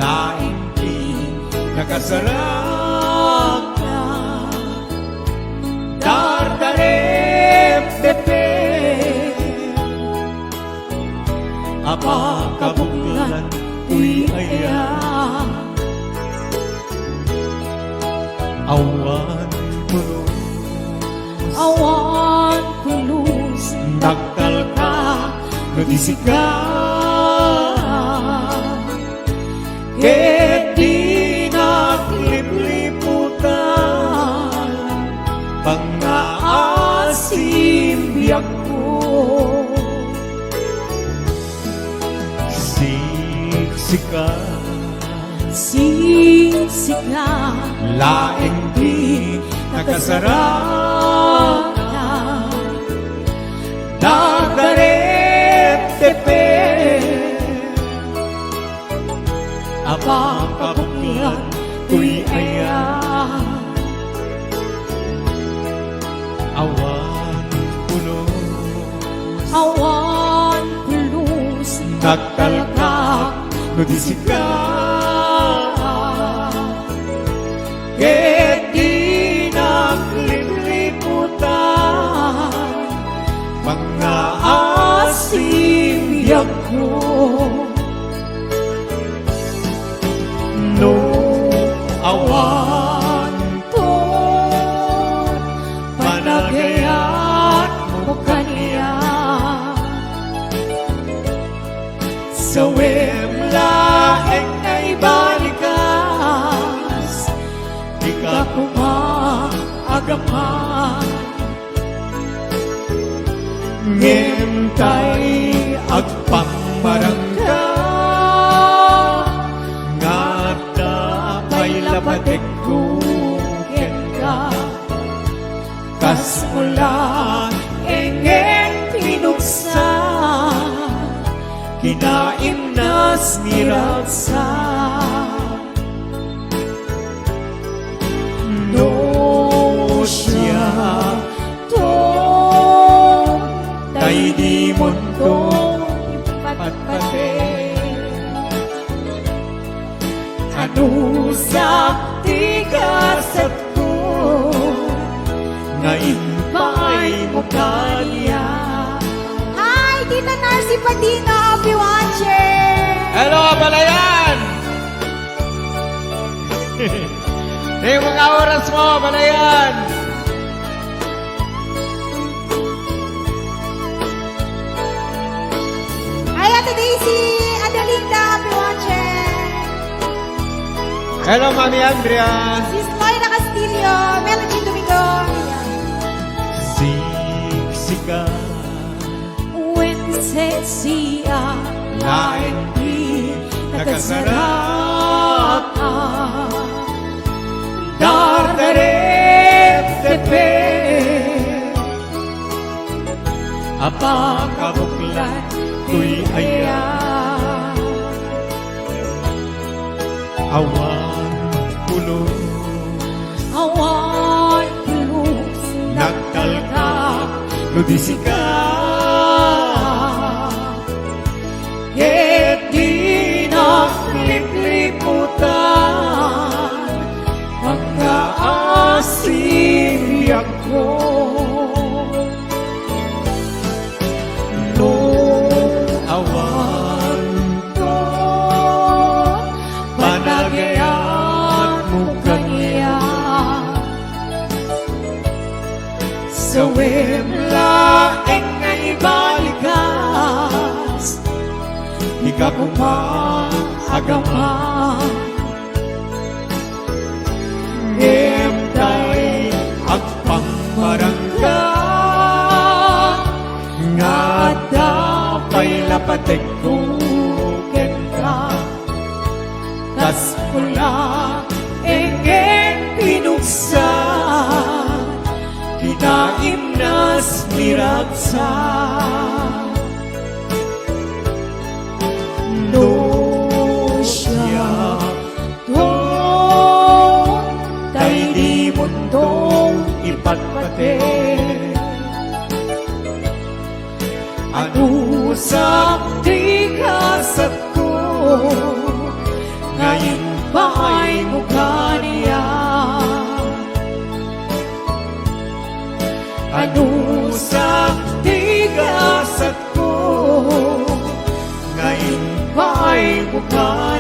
laing di nakasarap na dardarep tepe apa kabuklan tuy aya awan kulus naktal ka nudisika ket di naglipliputan pangaasim biyak ko siksika laing di nakasarap na dardarep tepe apa kabuklan tuy aya awan kulus nagtalkak nudisika ket di naglipliputan mga asim ko no awan to panagayat mo kaniya sa wemlaeng ay balikas di ka kumaagaman ngentay agpangmarangka lapatek kuken ka kas mula engeng pinuksa kinaimnas miraksa no siya to tay di mundo ipatpate anu sakti kasat ko ngayon pa'y mukanya. Hi, Tita Narcy Padino, happy watching! Hello, Balayan! May mga oras mo, Balayan! Hi, Ate Daisy, Adelinda, happy watching! Hello, Mami Andrea. Sis Moira Castillo, Melody Domingo. Siksika When siya lain di nakasarap dardarep tepe apa kabuklan tuy aya awan kulus nagtalkak nudisika ket di naglipliputan mga asim ko no awan to panagayat mo kaniya sa wemlaeng ay balikas di ka kumaagaman ngentay agpangmarangka nga dapay lapatek kuken ka kas mula engeng pinuksa kinaimnas miraksa no siya to tay di mundong ipatpate anusap di kasat ko ngayon panusak tigasat ko, ngayon ba'y mukhang